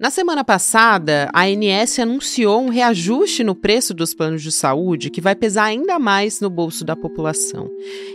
Na semana passada, a ANS anunciou um reajuste no preço dos planos de saúde que vai pesar ainda mais no bolso da população.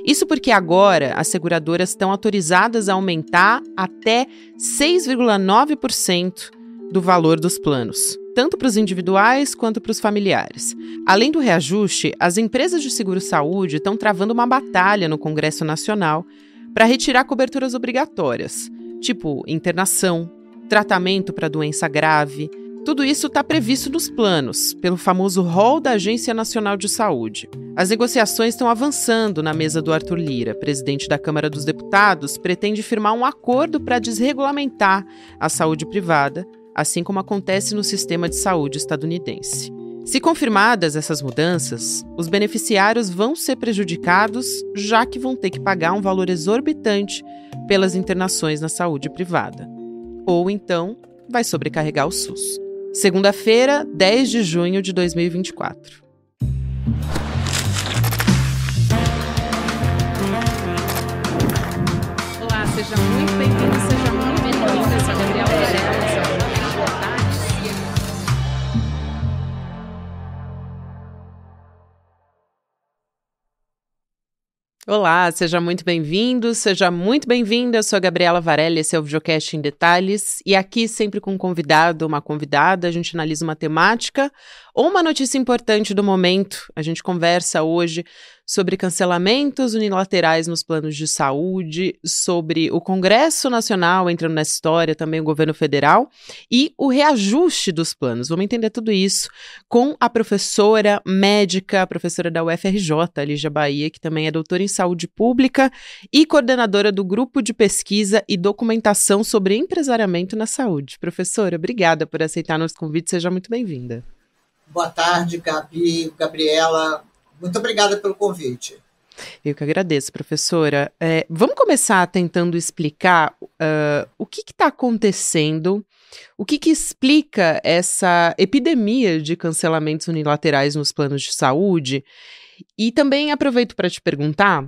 Isso porque agora as seguradoras estão autorizadas a aumentar até 6,9% do valor dos planos, tanto para os individuais quanto para os familiares. Além do reajuste, as empresas de seguro-saúde estão travando uma batalha no Congresso Nacional para retirar coberturas obrigatórias, tipo internação, tratamento para doença grave. Tudo isso está previsto nos planos, pelo famoso rol da Agência Nacional de Saúde. As negociações estão avançando na mesa do Arthur Lira. Presidente da Câmara dos Deputados pretende firmar um acordo para desregulamentar a saúde privada, assim como acontece no sistema de saúde estadunidense. Se confirmadas essas mudanças, os beneficiários vão ser prejudicados, já que vão ter que pagar um valor exorbitante pelas internações na saúde privada. Ou então, vai sobrecarregar o SUS. Segunda-feira, 10 de junho de 2024. Olá, seja muito bem-vindo, seja muito bem-vinda. Eu sou a Gabriela Varela, Olá, seja muito bem-vindo, seja muito bem-vinda. Eu sou a Gabriela Varela, esse é o Videocast em Detalhes. E aqui, sempre com um convidado, uma convidada, a gente analisa uma temática ou uma notícia importante do momento. A gente conversa hoje sobre cancelamentos unilaterais nos planos de saúde, sobre o Congresso Nacional entrando nessa história, também o governo federal, e o reajuste dos planos. Vamos entender tudo isso com a professora médica, professora da UFRJ, Lígia Bahia, que também é doutora em saúde pública e coordenadora do Grupo de Pesquisa e Documentação sobre Empresariamento na Saúde. Professora, obrigada por aceitar nosso convite, seja muito bem-vinda. Boa tarde, Gabi, Gabriela. Muito obrigada pelo convite. Eu que agradeço, professora. Vamos começar tentando explicar o que está acontecendo, o que explica essa epidemia de cancelamentos unilaterais nos planos de saúde. E também aproveito para te perguntar,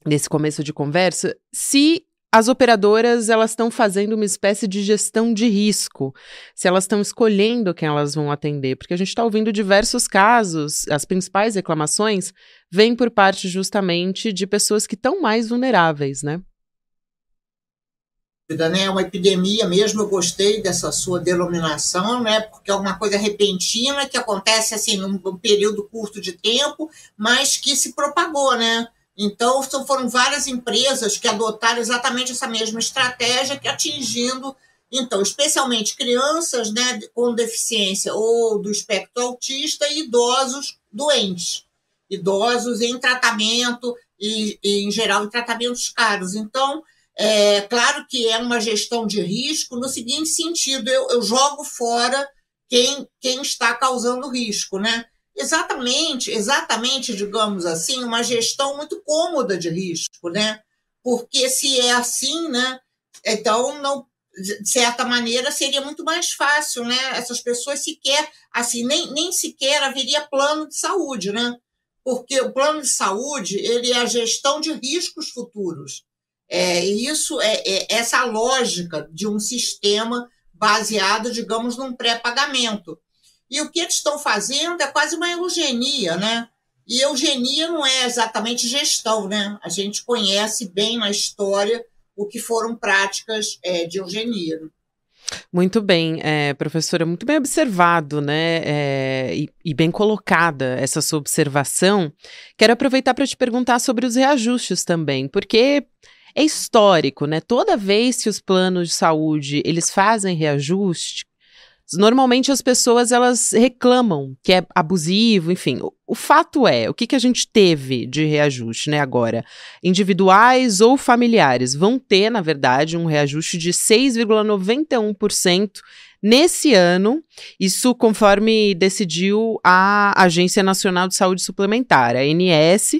nesse começo de conversa, se as operadoras elas estão fazendo uma espécie de gestão de risco, se elas estão escolhendo quem elas vão atender, porque a gente está ouvindo diversos casos, as principais reclamações vêm por parte justamente de pessoas que estão mais vulneráveis, né? É uma epidemia mesmo, eu gostei dessa sua denominação, né? Porque é uma coisa repentina que acontece assim num período curto de tempo, mas que se propagou, né? Então, foram várias empresas que adotaram exatamente essa mesma estratégia, que atingindo, então, especialmente crianças, né, com deficiência ou do espectro autista e idosos doentes, idosos em tratamento e em geral, em tratamentos caros. Então, é claro que é uma gestão de risco no seguinte sentido, eu jogo fora quem está causando risco, né? Exatamente, digamos assim, uma gestão muito cômoda de risco, né? Porque se é assim, né? Então, não, de certa maneira, seria muito mais fácil, né? Essas pessoas sequer, assim, nem sequer haveria plano de saúde, né? Porque o plano de saúde, ele é a gestão de riscos futuros. E isso é essa lógica de um sistema baseado, digamos, num pré-pagamento. E o que eles estão fazendo é quase uma eugenia, né? E eugenia não é exatamente gestão, né? A gente conhece bem na história o que foram práticas de eugenia. Muito bem, professora, muito bem observado, né? E bem colocada essa sua observação. Quero aproveitar para te perguntar sobre os reajustes também, porque é histórico, né? Toda vez que os planos de saúde eles fazem reajuste, normalmente as pessoas elas reclamam que é abusivo, enfim. O fato é, o que a gente teve de reajuste, né, agora? Individuais ou familiares vão ter, na verdade, um reajuste de 6,91% nesse ano, isso conforme decidiu a Agência Nacional de Saúde Suplementar, a ANS,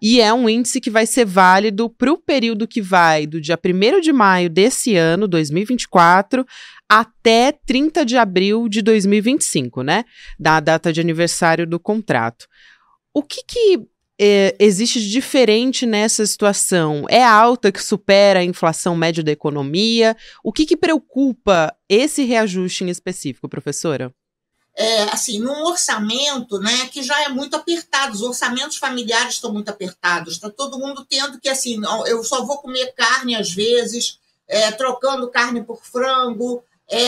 e é um índice que vai ser válido para o período que vai do dia 1º de maio desse ano, 2024, até 30 de abril de 2025, né? Da data de aniversário do contrato. O que existe de diferente nessa situação? É a alta que supera a inflação média da economia? O que preocupa esse reajuste em específico, professora? Assim, num orçamento, né, que já é muito apertado, os orçamentos familiares estão muito apertados, está todo mundo tendo que, assim, eu só vou comer carne às vezes, trocando carne por frango,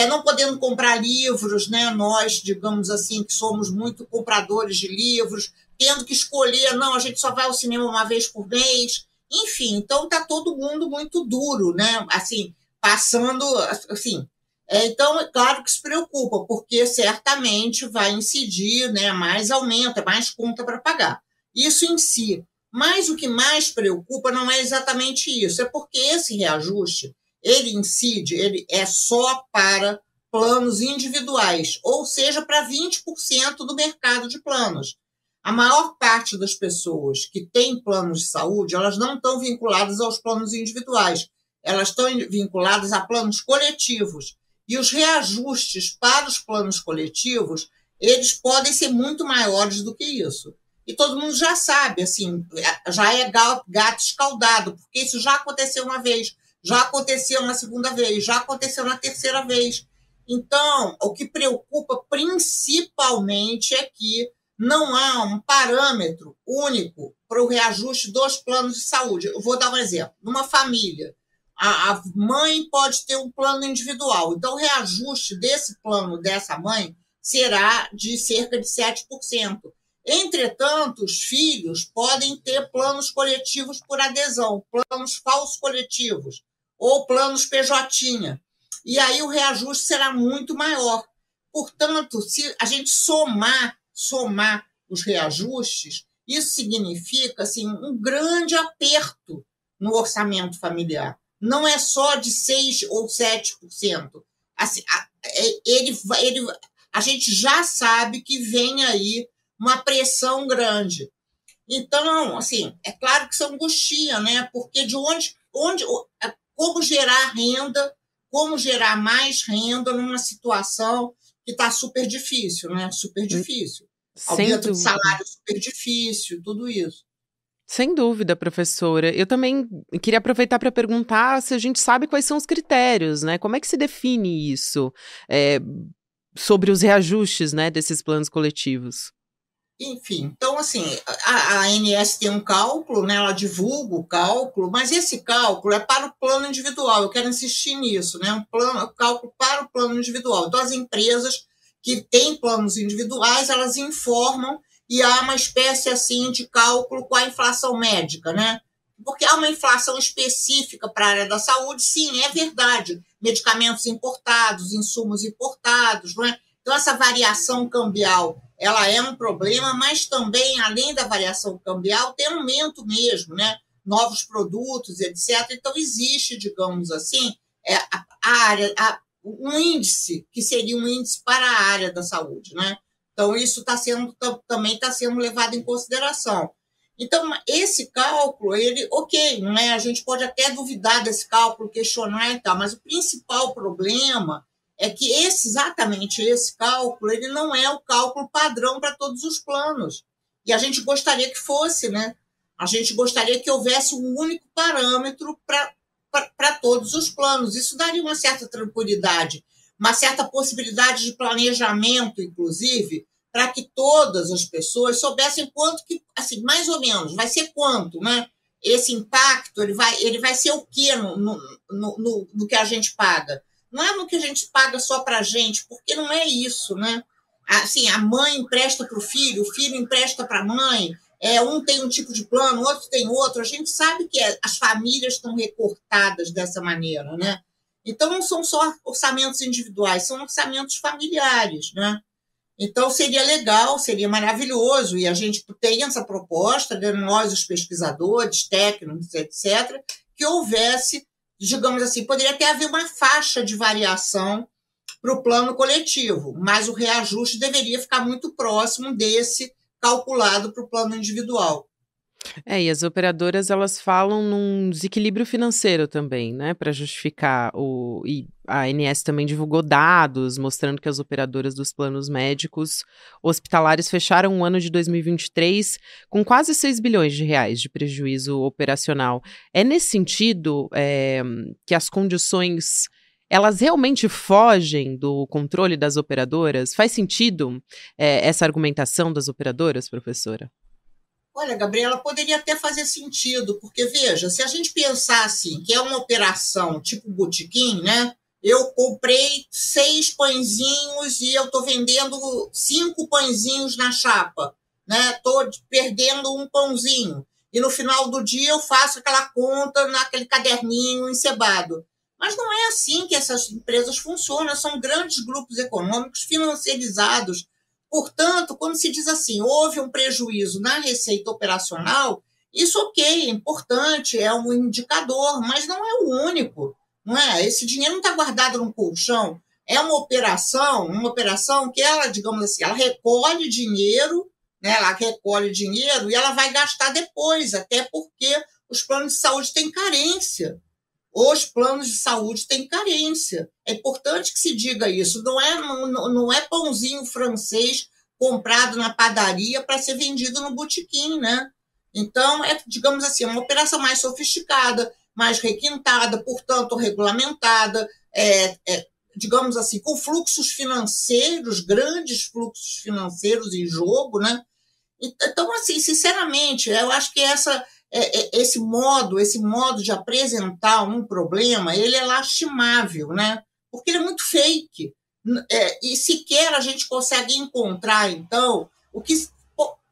não podendo comprar livros, né, nós, digamos assim, que somos muito compradores de livros, tendo que escolher, não, a gente só vai ao cinema uma vez por mês, enfim, então está todo mundo muito duro, né, assim, passando, assim, então, é claro que se preocupa, porque certamente vai incidir, né, mais aumento, é mais conta para pagar. Isso em si. Mas o que mais preocupa não é exatamente isso, é porque esse reajuste, ele incide, ele é só para planos individuais, ou seja, para 20% do mercado de planos. A maior parte das pessoas que têm planos de saúde, elas não estão vinculadas aos planos individuais, elas estão vinculadas a planos coletivos. E os reajustes para os planos coletivos, eles podem ser muito maiores do que isso. E todo mundo já sabe, assim, já é gato escaldado, porque isso já aconteceu uma vez, já aconteceu na segunda vez, já aconteceu na terceira vez. Então, o que preocupa principalmente é que não há um parâmetro único para o reajuste dos planos de saúde. Eu vou dar um exemplo. Numa família, a mãe pode ter um plano individual. Então, o reajuste desse plano dessa mãe será de cerca de 7%. Entretanto, os filhos podem ter planos coletivos por adesão, planos falsos coletivos, ou planos PJ. E aí o reajuste será muito maior. Portanto, se a gente somar os reajustes, isso significa assim, um grande aperto no orçamento familiar. Não é só de 6% ou 7%. Assim, a gente já sabe que vem aí uma pressão grande. Então, assim, é claro que isso angustia, né? Porque de como gerar renda, como gerar mais renda numa situação que está super difícil, né? Super difícil. Aumento de salário super difícil, tudo isso. Sem dúvida, professora. Eu também queria aproveitar para perguntar se a gente sabe quais são os critérios, né? Como é que se define isso sobre os reajustes, né, desses planos coletivos? Enfim, então, assim, a ANS tem um cálculo, né, ela divulga o cálculo, mas esse cálculo é para o plano individual, eu quero insistir nisso, né, um cálculo para o plano individual. Então, as empresas que têm planos individuais, elas informam e há uma espécie, assim, de cálculo com a inflação médica, né, porque há uma inflação específica para a área da saúde, sim, é verdade, medicamentos importados, insumos importados, não é? Então, essa variação cambial, ela é um problema, mas também, além da variação cambial, tem aumento mesmo, né? Novos produtos, etc. Então, existe, digamos assim, um índice, que seria um índice para a área da saúde, né? Então, isso também está sendo levado em consideração. Então, esse cálculo, ok, né? A gente pode até duvidar desse cálculo, questionar e tal, mas o principal problema é que exatamente esse cálculo, ele não é o cálculo padrão para todos os planos. E a gente gostaria que fosse, né? A gente gostaria que houvesse um único parâmetro para todos os planos. Isso daria uma certa tranquilidade, uma certa possibilidade de planejamento, inclusive, para que todas as pessoas soubessem quanto que, assim, mais ou menos, vai ser quanto, né? Esse impacto, ele vai ser o quê no que a gente paga? Não é no que a gente paga só para a gente, porque não é isso, né? Assim, a mãe empresta para o filho empresta para a mãe, um tem um tipo de plano, o outro tem outro. A gente sabe que as famílias estão recortadas dessa maneira, né? Então, não são só orçamentos individuais, são orçamentos familiares, né? Então, seria legal, seria maravilhoso, e a gente tem essa proposta, né, nós, os pesquisadores, técnicos, etc., que houvesse, digamos assim, poderia até haver uma faixa de variação para o plano coletivo, mas o reajuste deveria ficar muito próximo desse calculado para o plano individual. E as operadoras, elas falam num desequilíbrio financeiro também, né, para justificar e a ANS também divulgou dados mostrando que as operadoras dos planos médicos hospitalares fecharam o ano de 2023 com quase 6 bilhões de reais de prejuízo operacional. É nesse sentido, que as condições, elas realmente fogem do controle das operadoras? Faz sentido, essa argumentação das operadoras, professora? Olha, Gabriela, poderia até fazer sentido, porque, veja, se a gente pensar assim, que é uma operação tipo botequim, né? Eu comprei 6 pãezinhos e eu estou vendendo 5 pãezinhos na chapa, né? Estou perdendo um pãozinho. E no final do dia eu faço aquela conta naquele caderninho encebado. Mas não é assim que essas empresas funcionam, são grandes grupos econômicos financiarizados. Portanto, quando se diz assim, houve um prejuízo na receita operacional, isso ok, é importante, é um indicador, mas não é o único, não é? Esse dinheiro não está guardado num colchão, é uma operação que ela, digamos assim, ela recolhe dinheiro, né? Ela recolhe dinheiro e ela vai gastar depois, até porque os planos de saúde têm carência. Os planos de saúde têm carência. É importante que se diga isso. Não é pãozinho francês comprado na padaria para ser vendido no botequim, né? Então, digamos assim, uma operação mais sofisticada, mais requintada, portanto, regulamentada, digamos assim, com fluxos financeiros, grandes fluxos financeiros em jogo, né? Então, assim, sinceramente, eu acho que esse modo de apresentar um problema, ele é lastimável, né? Porque ele é muito fake. E sequer a gente consegue encontrar, então, o que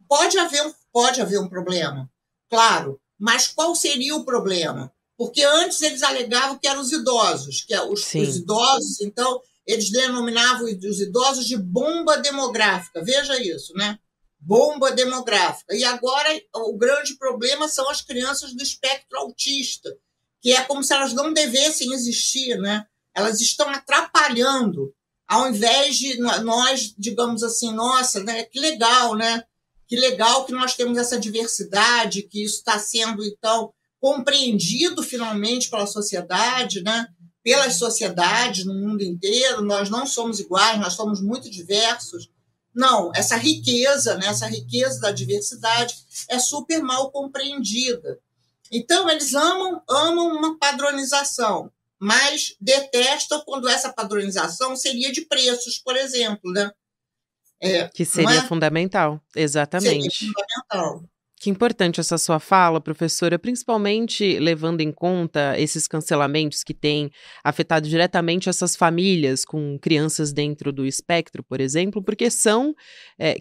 pode haver um problema, claro, mas qual seria o problema? Porque antes eles alegavam que eram os idosos, os idosos, então, eles denominavam os idosos de bomba demográfica, veja isso, né? Bomba demográfica. E agora o grande problema são as crianças do espectro autista, que é como se elas não devessem existir, né? Elas estão atrapalhando, ao invés de nós, digamos assim, nossa, né? Que legal, né? Que legal que nós temos essa diversidade, que isso está sendo, então, compreendido finalmente pela sociedade, né? Pelas sociedades no mundo inteiro. Nós não somos iguais, nós somos muito diversos. Não, essa riqueza, né, essa riqueza da diversidade é super mal compreendida. Então, eles amam uma padronização, mas detestam quando essa padronização seria de preços, por exemplo, né? Que seria fundamental, exatamente. Seria fundamental. Que importante essa sua fala, professora, principalmente levando em conta esses cancelamentos que têm afetado diretamente essas famílias com crianças dentro do espectro, por exemplo, porque são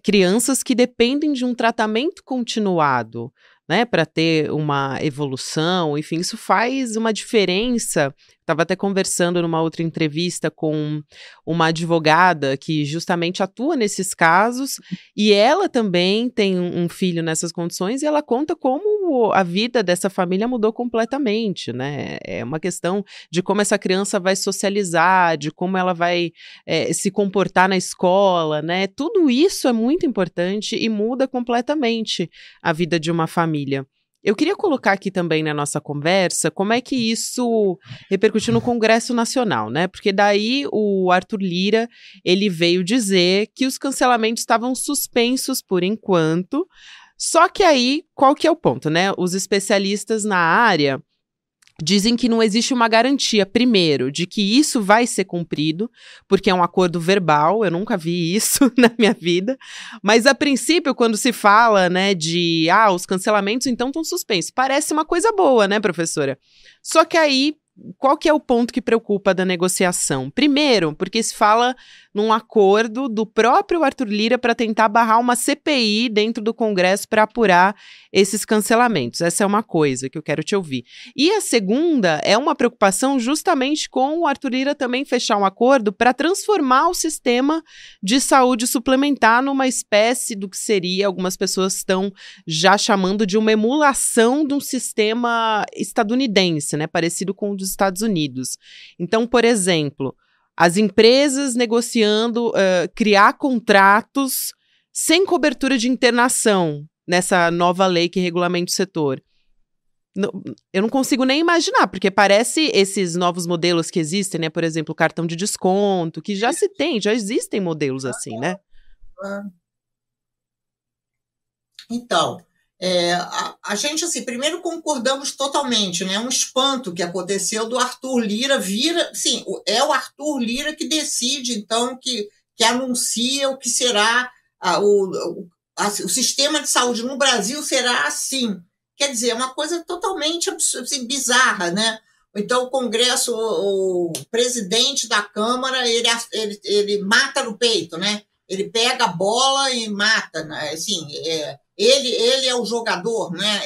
crianças que dependem de um tratamento continuado, né, para ter uma evolução, enfim, isso faz uma diferença. Estava até conversando numa outra entrevista com uma advogada que justamente atua nesses casos, e ela também tem um filho nessas condições, e ela conta como a vida dessa família mudou completamente, né? É uma questão de como essa criança vai socializar, de como ela vai se comportar na escola, né? Tudo isso é muito importante e muda completamente a vida de uma família. Eu queria colocar aqui também na nossa conversa como é que isso repercutiu no Congresso Nacional, né? Porque daí o Arthur Lira, ele veio dizer que os cancelamentos estavam suspensos por enquanto. Só que aí, qual que é o ponto, né? Os especialistas na área dizem que não existe uma garantia, primeiro, de que isso vai ser cumprido, porque é um acordo verbal, eu nunca vi isso na minha vida, mas a princípio, quando se fala, né, de, os cancelamentos então estão suspensos, parece uma coisa boa, né, professora? Só que aí, qual que é o ponto que preocupa da negociação? Primeiro, porque se fala num acordo do próprio Arthur Lira para tentar barrar uma CPI dentro do Congresso para apurar esses cancelamentos. Essa é uma coisa que eu quero te ouvir. E a segunda é uma preocupação justamente com o Arthur Lira também fechar um acordo para transformar o sistema de saúde suplementar numa espécie do que seria, algumas pessoas estão já chamando de uma emulação de um sistema estadunidense, né, parecido com o dos Estados Unidos. Então, por exemplo, as empresas negociando criar contratos sem cobertura de internação, nessa nova lei que regulamenta o setor. Eu não consigo nem imaginar, porque parece esses novos modelos que existem, né? Por exemplo, o cartão de desconto, que já existem modelos assim, né? Então, a gente, assim, primeiro concordamos totalmente, né? Um espanto que aconteceu do Arthur Lira sim, é o Arthur Lira que decide, então, que anuncia o que será o sistema de saúde no Brasil será assim. Quer dizer, é uma coisa totalmente assim, bizarra, né? Então, o Congresso, o presidente da Câmara, ele mata no peito, né? Ele pega a bola e mata, né? Assim, ele é o jogador, né?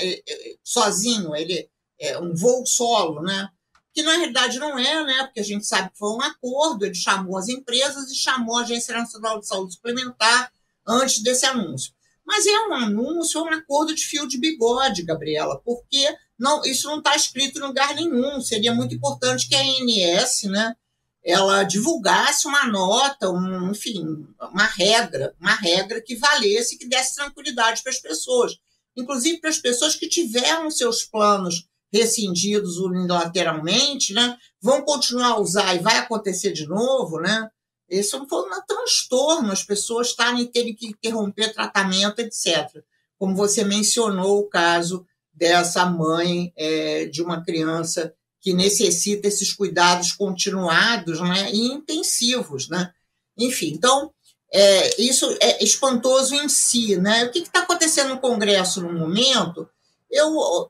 Sozinho, ele é um voo solo, né? Que na realidade não é, né? Porque a gente sabe que foi um acordo, ele chamou as empresas e chamou a Agência Nacional de Saúde Suplementar antes desse anúncio. Mas é um anúncio, é um acordo de fio de bigode, Gabriela, porque isso não está escrito em lugar nenhum. Seria muito importante que a ANS, né, ela divulgasse uma nota, enfim, uma regra que valesse, que desse tranquilidade para as pessoas, inclusive para as pessoas que tiveram seus planos rescindidos unilateralmente, né, vão continuar a usar e vai acontecer de novo, né? Isso foi um transtorno, as pessoas terem que interromper tratamento, etc. Como você mencionou o caso dessa mãe de uma criança que necessita esses cuidados continuados, né, e intensivos, né? Enfim, então, isso é espantoso em si, né? O que está acontecendo no Congresso no momento?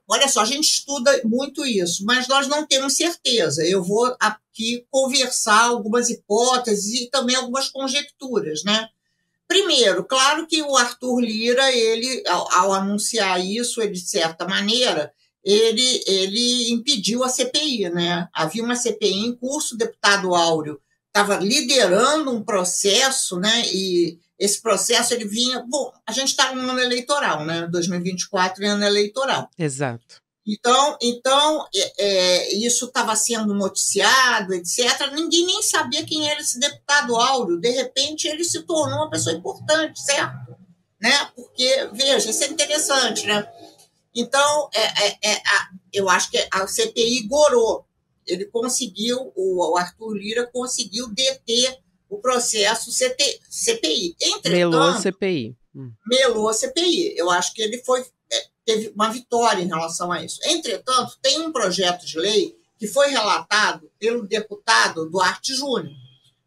Olha só, a gente estuda muito isso, mas nós não temos certeza. Eu vou aqui conversar algumas hipóteses e também algumas conjecturas, né? Primeiro, claro que o Arthur Lira, ele, ao anunciar isso, ele, de certa maneira, ele impediu a CPI, né? Havia uma CPI em curso, o deputado Áureo estava liderando um processo, né? E esse processo ele vinha... Bom, a gente está no ano eleitoral, né? 2024 é ano eleitoral. Exato. Então isso estava sendo noticiado, etc. Ninguém nem sabia quem era esse deputado Áureo. De repente, ele se tornou uma pessoa importante, certo? Né? Porque, veja, isso é interessante, né? Então, eu acho que a CPI gorou. Ele conseguiu, o Arthur Lira conseguiu deter o processo CPI. Entretanto, melou a CPI. Melou a CPI. Eu acho que ele teve uma vitória em relação a isso. Entretanto, tem um projeto de lei que foi relatado pelo deputado Duarte Júnior.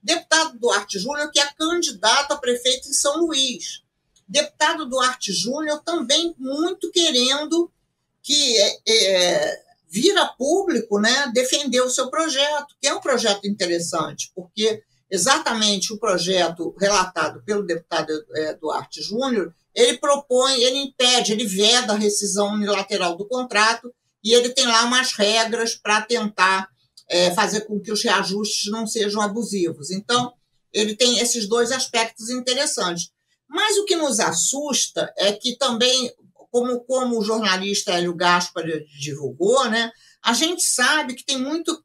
Deputado Duarte Júnior, que é candidato a prefeito em São Luís. Deputado Duarte Júnior também muito querendo que vira público, né, defender o seu projeto, que é um projeto interessante, porque exatamente o projeto relatado pelo deputado Duarte Júnior, ele propõe, ele impede, ele veda a rescisão unilateral do contrato e ele tem lá umas regras para tentar fazer com que os reajustes não sejam abusivos. Então, ele tem esses dois aspectos interessantes. Mas o que nos assusta é que também, como o jornalista Hélio Gaspar divulgou, né, a gente sabe que tem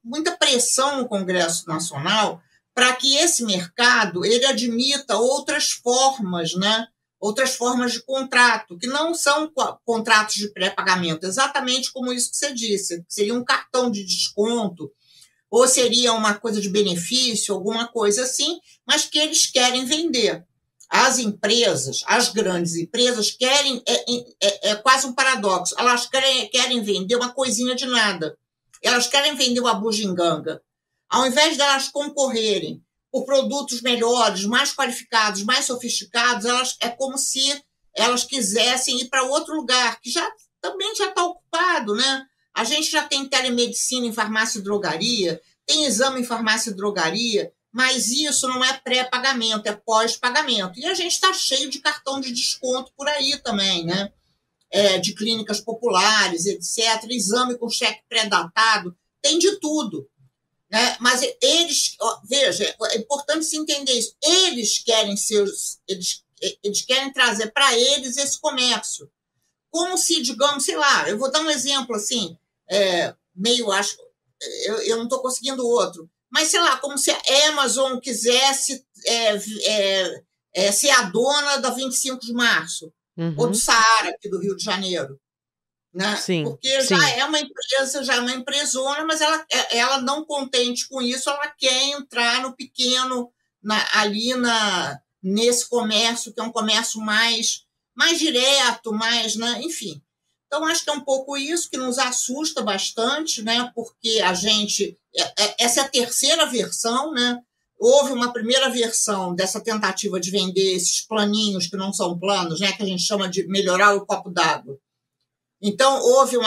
muita pressão no Congresso Nacional para que esse mercado ele admita outras formas, né, outras formas de contrato, que não são contratos de pré-pagamento, exatamente como isso que você disse, que seria um cartão de desconto, ou seria uma coisa de benefício, alguma coisa assim, mas que eles querem vender. As empresas, as grandes empresas, querem, é quase um paradoxo, elas querem vender uma coisinha de nada. Elas querem vender uma bugiganga. Ao invés de elas concorrerem por produtos melhores, mais qualificados, mais sofisticados, é como se elas quisessem ir para outro lugar, que também já está ocupado, né? A gente já tem telemedicina em farmácia e drogaria, tem exame em farmácia e drogaria, mas isso não é pré-pagamento, é pós-pagamento. E a gente está cheio de cartão de desconto por aí também, né? De clínicas populares, etc., exame com cheque pré-datado, tem de tudo. Né? Mas eles, veja, é importante se entender isso, eles querem trazer para eles esse comércio. Como se, digamos, sei lá, eu vou dar um exemplo assim, eu não estou conseguindo outro, mas sei lá, como se a Amazon quisesse ser a dona da 25 de março. ou do Uhum. Saara, aqui do Rio de Janeiro, né? Sim, Porque já sim. é uma empresa, já é uma empresona, mas ela não contente com isso, ela quer entrar no pequeno, nesse comércio, que é um comércio mais direto, mais, né? Enfim. Então, acho que é um pouco isso que nos assusta bastante, né? Porque essa é a terceira versão, né? Houve uma primeira versão dessa tentativa de vender esses planinhos que não são planos, né? Que a gente chama de melhorar o copo d'água. Então, houve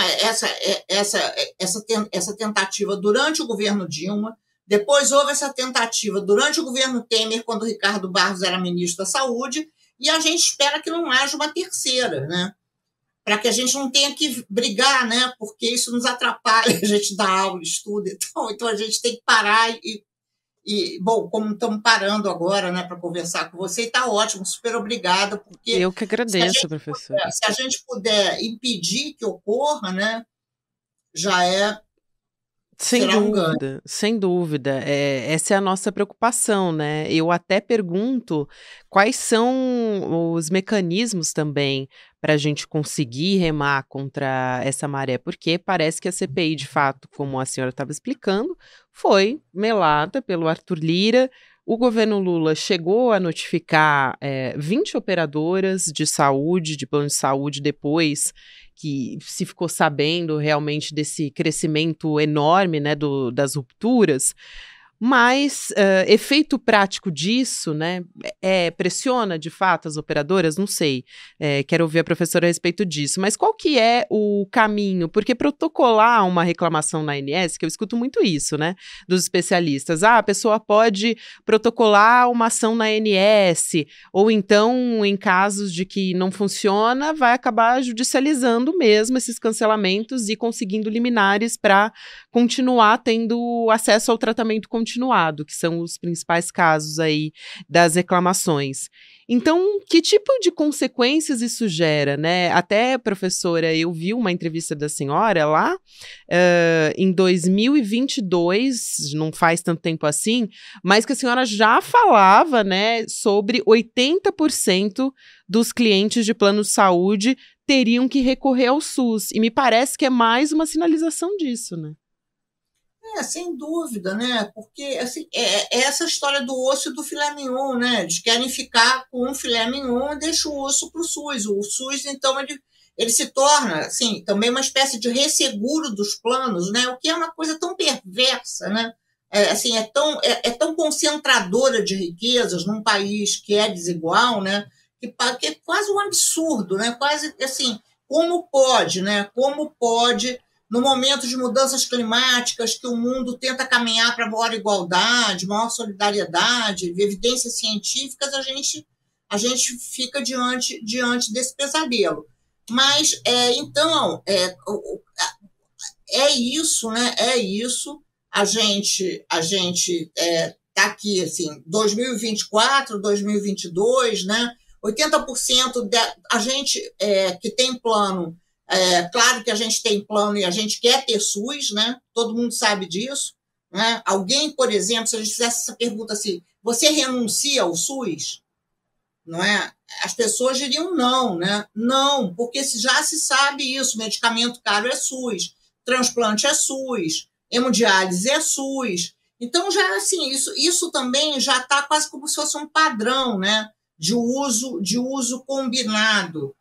essa tentativa durante o governo Dilma, depois houve essa tentativa durante o governo Temer, quando o Ricardo Barros era ministro da Saúde, e a gente espera que não haja uma terceira, né? Para que a gente não tenha que brigar, né? Porque isso nos atrapalha, a gente dá aula, estuda, então a gente tem que parar bom, como estamos parando agora, né, para conversar com você, está ótimo, super obrigada, porque Eu que agradeço, professora. se a gente puder impedir que ocorra, né, já Sem será um ganho. dúvida, sem dúvida. Essa é a nossa preocupação, né. Eu até pergunto quais são os mecanismos também para a gente conseguir remar contra essa maré, porque parece que a CPI, de fato, como a senhora estava explicando, foi melada pelo Arthur Lira. O governo Lula chegou a notificar, 20 operadoras de saúde, de plano de saúde, depois que se ficou sabendo realmente desse crescimento enorme, né, das rupturas, mas, efeito prático disso, né, pressiona de fato as operadoras? Não sei, quero ouvir a professora a respeito disso, mas qual que é o caminho? Porque protocolar uma reclamação na ANS, que eu escuto muito isso, né, dos especialistas, a pessoa pode protocolar uma ação na ANS, ou então, em casos de que não funciona, vai acabar judicializando mesmo esses cancelamentos e conseguindo liminares para continuar tendo acesso ao tratamento continuado, que são os principais casos aí das reclamações. Então, que tipo de consequências isso gera, né? Até, professora, eu vi uma entrevista da senhora lá, em 2022, não faz tanto tempo assim, mas que a senhora já falava, né, sobre 80% dos clientes de plano de saúde teriam que recorrer ao SUS. E me parece que é mais uma sinalização disso, né? Sem dúvida, né? Porque assim, é essa história do osso e do filé mignon, né? Eles querem ficar com um filé mignon e deixam o osso para o SUS. O SUS, então, ele se torna assim, também uma espécie de resseguro dos planos, né? O que é uma coisa tão perversa, né? Assim, é tão concentradora de riquezas num país que é desigual, né? Que é quase um absurdo, né? Quase assim, como pode, né? Como pode no momento de mudanças climáticas, que o mundo tenta caminhar para maior igualdade, maior solidariedade, evidências científicas, a gente fica diante desse pesadelo. Mas, então, é isso, né? É isso. A gente está aqui, assim, 2024, 2022, né? 80% a gente que tem plano, claro que a gente tem plano e a gente quer ter SUS, né? Todo mundo sabe disso. Né? Alguém, por exemplo, se a gente fizesse essa pergunta assim, você renuncia ao SUS? Não é? As pessoas diriam não, né? Não, porque já se sabe isso, medicamento caro é SUS, transplante é SUS, hemodiálise é SUS. Então, já assim, isso também já está quase como se fosse um padrão, né? De uso combinado.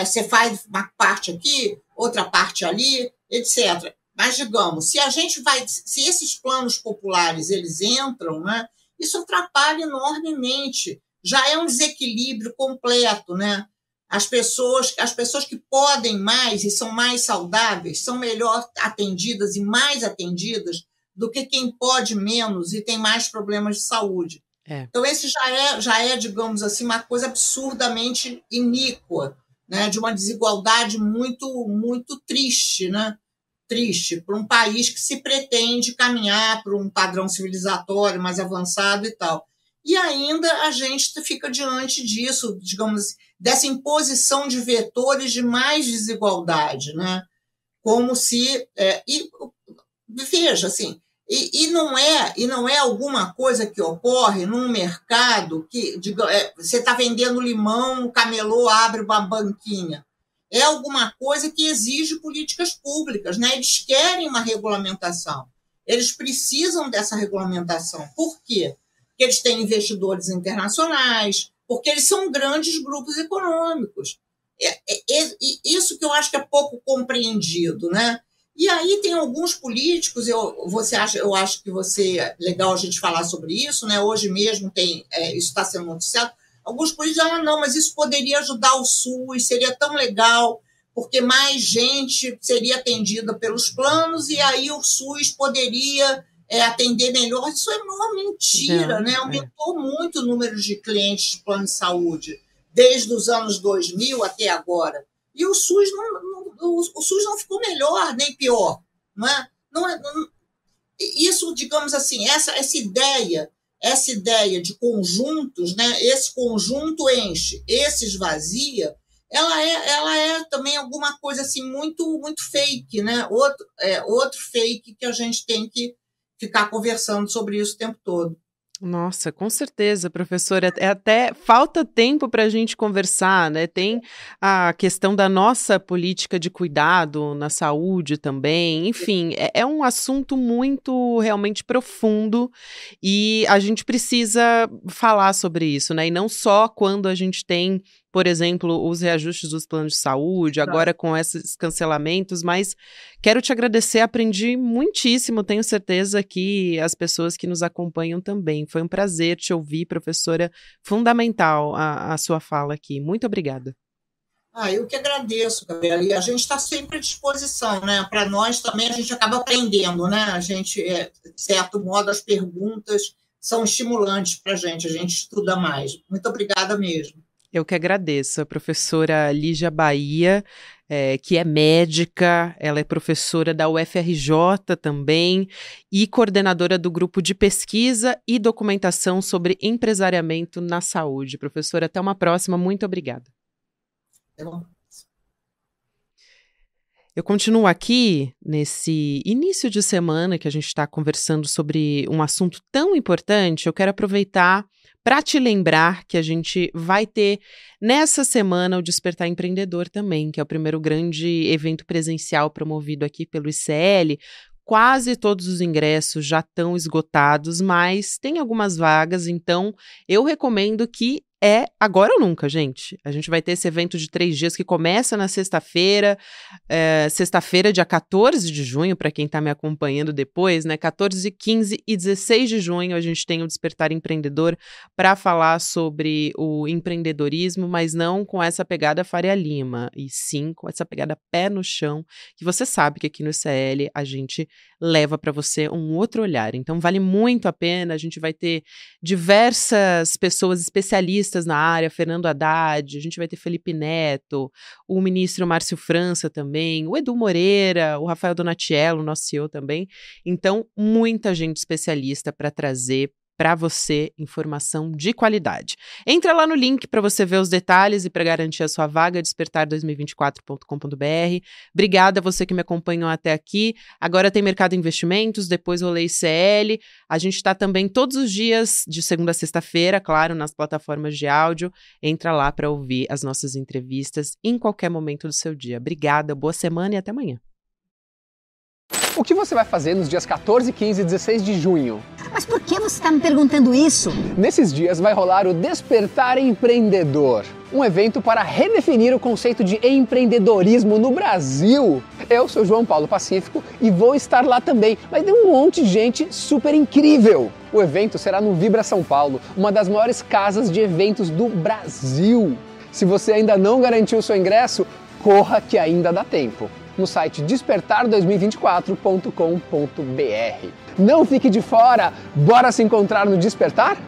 Você faz uma parte aqui, outra parte ali, etc. Mas, digamos, se esses planos populares eles entram, né? Isso atrapalha enormemente, já é um desequilíbrio completo, né? As pessoas que podem mais e são mais saudáveis são melhor atendidas e mais atendidas do que quem pode menos e tem mais problemas de saúde. É. Então, esse já é, digamos assim, uma coisa absurdamente iníqua, né? De uma desigualdade muito, muito triste, né? Triste para um país que se pretende caminhar para um padrão civilizatório mais avançado e tal. E ainda a gente fica diante disso, digamos, dessa imposição de vetores de mais desigualdade, né? Como se. E veja, assim, E não é alguma coisa que ocorre num mercado que você está vendendo limão, o camelô abre uma banquinha. É alguma coisa que exige políticas públicas, né? Eles querem uma regulamentação. Eles precisam dessa regulamentação. Por quê? Porque eles têm investidores internacionais, porque eles são grandes grupos econômicos. Isso que eu acho que é pouco compreendido, né? E aí tem alguns políticos, eu acho que legal a gente falar sobre isso, né? Hoje mesmo isso está sendo noticiado. Alguns políticos dizem, não, mas isso poderia ajudar o SUS, seria tão legal, porque mais gente seria atendida pelos planos e aí o SUS poderia atender melhor. Isso é uma mentira, né? Aumentou muito o número de clientes de plano de saúde, desde os anos 2000 até agora. E o SUS não ficou melhor nem pior, não é? Isso, digamos assim, essa ideia de conjuntos, né? Esse conjunto enche, esse esvazia, ela é também alguma coisa assim muito muito fake, né? Outro fake que a gente tem que ficar conversando sobre isso o tempo todo. Nossa, com certeza, professora. Até falta tempo para a gente conversar, né? Tem a questão da nossa política de cuidado na saúde também. Enfim, é um assunto muito realmente profundo e a gente precisa falar sobre isso, né? E não só quando a gente tem, por exemplo, os reajustes dos planos de saúde, agora com esses cancelamentos, mas quero te agradecer, aprendi muitíssimo, tenho certeza que as pessoas que nos acompanham também. Foi um prazer te ouvir, professora, fundamental a sua fala aqui. Muito obrigada. Eu que agradeço, Gabriela, e a gente está sempre à disposição, né? Para nós também a gente acaba aprendendo, né? A gente, de certo modo, as perguntas são estimulantes para a gente estuda mais. Muito obrigada mesmo. Eu que agradeço. A professora Lígia Bahia, que é médica, ela é professora da UFRJ também e coordenadora do grupo de pesquisa e documentação sobre empresariamento na saúde. Professora, até uma próxima. Muito obrigada. Até bom. Eu continuo aqui nesse início de semana que a gente está conversando sobre um assunto tão importante. Eu quero aproveitar para te lembrar que a gente vai ter nessa semana o Despertar Empreendedor também, que é o primeiro grande evento presencial promovido aqui pelo ICL. Quase todos os ingressos já estão esgotados, mas tem algumas vagas, então eu recomendo que agora ou nunca, gente. A gente vai ter esse evento de 3 dias que começa na sexta-feira, dia 14 de junho, para quem está me acompanhando depois, né? 14, 15 e 16 de junho a gente tem o Despertar Empreendedor para falar sobre o empreendedorismo, mas não com essa pegada Faria Lima, e sim com essa pegada pé no chão, que você sabe que aqui no ICL a gente leva para você um outro olhar. Então vale muito a pena, a gente vai ter diversas pessoas especialistas na área, Fernando Haddad, a gente vai ter Felipe Neto, o ministro Márcio França também, o Edu Moreira, o Rafael Donatiello, nosso CEO também. Então, muita gente especialista para trazer para você informação de qualidade. Entra lá no link para você ver os detalhes e para garantir a sua vaga, despertar2024.com.br. Obrigada a você que me acompanhou até aqui. Agora tem Mercado Investimentos, depois Rolê ICL. A gente está também todos os dias, de segunda a sexta-feira, claro, nas plataformas de áudio. Entra lá para ouvir as nossas entrevistas em qualquer momento do seu dia. Obrigada, boa semana e até amanhã. O que você vai fazer nos dias 14, 15 e 16 de junho? Mas por que você está me perguntando isso? Nesses dias vai rolar o Despertar Empreendedor, um evento para redefinir o conceito de empreendedorismo no Brasil. Eu sou João Paulo Pacífico e vou estar lá também, mas tem um monte de gente super incrível. O evento será no Vibra São Paulo, uma das maiores casas de eventos do Brasil. Se você ainda não garantiu seu ingresso, corra que ainda dá tempo. No site despertar2024.com.br. Não fique de fora! Bora se encontrar no Despertar?